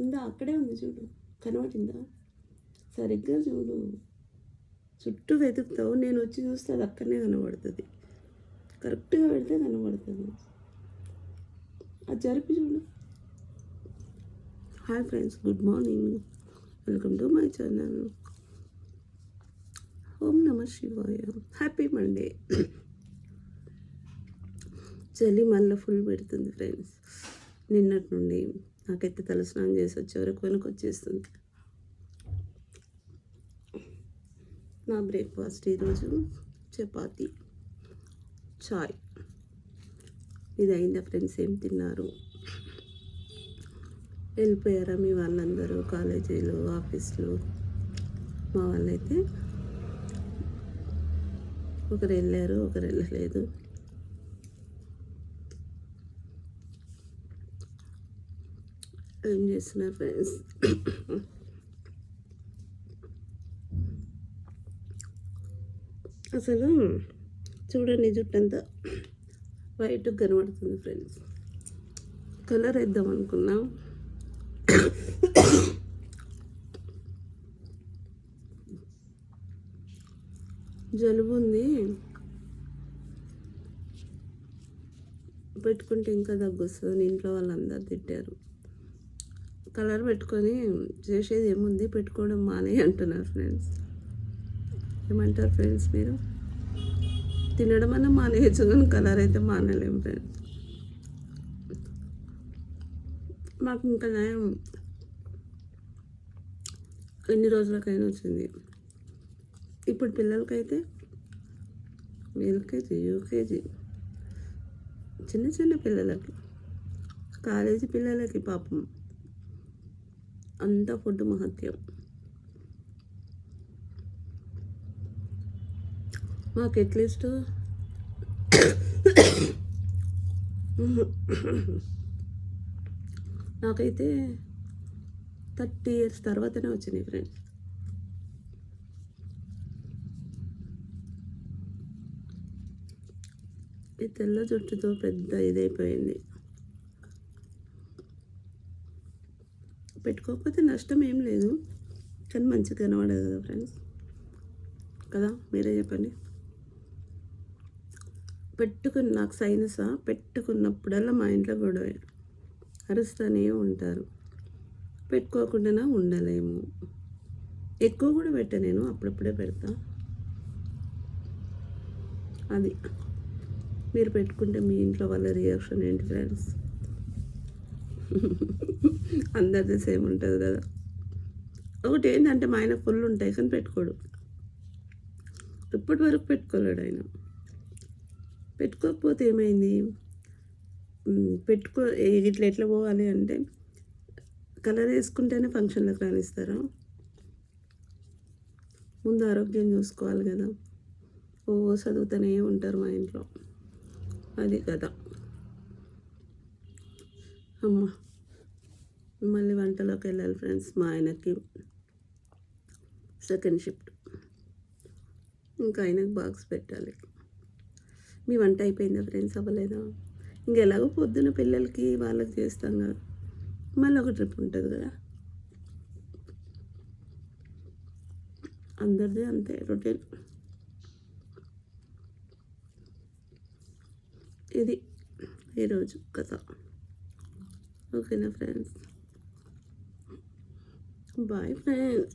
ఉందా? అక్కడే ఉంది చూడు, కనబడిందా? సరిగ్గా చూడు, చుట్టూ వెతుకుతావు, నేను వచ్చి చూస్తే అది అక్కడనే కనబడుతుంది. కరెక్ట్గా పెడితే కనబడుతుంది. అది జరిపి చూడు. Hi friends, good morning, welcome to my channel. ఓం నమ శివాయ. Happy Monday. చలి మళ్ళీ ఫుల్ పెడుతుంది ఫ్రెండ్స్. నిన్నటి నుండి నాకైతే తలస్నానం చేసి వచ్చే వరకు వెనక్కి వచ్చేస్తుంది. నా బ్రేక్ఫాస్ట్ ఈరోజు చపాతీ, చాయ్. ఇది అయిందా ఫ్రెండ్స్? ఏం తిన్నారు? వెళ్ళిపోయారా మీ వాళ్ళందరూ కాలేజీలు, ఆఫీసులు? మా వాళ్ళైతే ఒకరు వెళ్ళారు, ఒకరు వెళ్ళలేదు. ఏం చేస్తున్నారు ఫ్రెండ్స్? అసలు చూడండి, జుట్టంతా వైట్ కనబడుతుంది ఫ్రెండ్స్. కలర్ వేద్దాం అనుకున్నా, జలుబు ఉంది, పెట్టుకుంటే ఇంకా దగ్గు వస్తుంది. ఇంట్లో వాళ్ళందరూ తిట్టారు. కలర్ పెట్టుకొని చేసేది ఏముంది, పెట్టుకోవడం మానే అంటున్నారు ఫ్రెండ్స్. ఏమంటారు ఫ్రెండ్స్ మీరు? తినడం అన్నా మానేయచ్చు, కానీ కలర్ అయితే మానలేము ఫ్రెండ్స్. మాకు ఇంకా నయం ఎన్ని రోజులకైనా వచ్చింది. ఇప్పుడు పిల్లలకైతే ఎల్కేజీ, యూకేజీ, చిన్న చిన్న పిల్లలకి, కాలేజీ పిల్లలకి పాపం అంతా ఫుడ్ మహత్యం. మాకు అట్లీస్ట్ నాకైతే 30 years తర్వాతనే వచ్చినాయి ఫ్రెండ్స్. ఈ తెల్ల జుట్టుతో పెద్ద ఇదైపోయింది. పెట్టుకోకపోతే నష్టం ఏం లేదు, కానీ మంచిగా కనబడదు కదా ఫ్రెండ్స్, కదా? మీరే చెప్పండి. నాకు సైనసా, పెట్టుకున్నప్పుడల్లా మా ఇంట్లో గొడవ, అరుస్తూనే ఉంటారు. పెట్టుకోకుండా ఉండలేము. ఎక్కువ కూడా పెట్టా నేను, అప్పుడప్పుడే పెడతా. అది మీరు పెట్టుకుంటే మీ ఇంట్లో వాళ్ళ రియాక్షన్ ఏంటి ఫ్రెండ్స్? అందరిది సేమ్ ఉంటుంది కదా. ఒకటి ఏంటంటే మా ఆయన ఫుల్ ఉంటాయి, కానీ పెట్టుకోడు. ఇప్పటి వరకు పెట్టుకోలేడు ఆయన. పెట్టుకోకపోతే ఏమైంది? ఇట్లా ఎట్లా పోవాలి అంటే, కలర్ వేసుకుంటేనే ఫంక్షన్లకు రానిస్తారా? ముందు ఆరోగ్యం చూసుకోవాలి కదా. చదువుతూనే ఉంటారు మా ఇంట్లో, అది కదా. అమ్మ, మళ్ళీ వంటలోకి వెళ్ళాలి ఫ్రెండ్స్. మా ఆయనకి సెకండ్ షిఫ్ట్, ఇంకా ఆయనకు బాక్స్ పెట్టాలి. మీ వంట అయిపోయిందా ఫ్రెండ్స్? అవ్వలేదా? ఇంకెలాగో పొద్దున పిల్లలకి వాళ్ళకి చేస్తాం కదా, మళ్ళీ ఒక ట్రిప్ ఉంటుంది కదా. అందరిది అంతే రొటీన్. ఇది ఈరోజు కథ. ఓకేనా ఫ్రెండ్స్? Bye friends.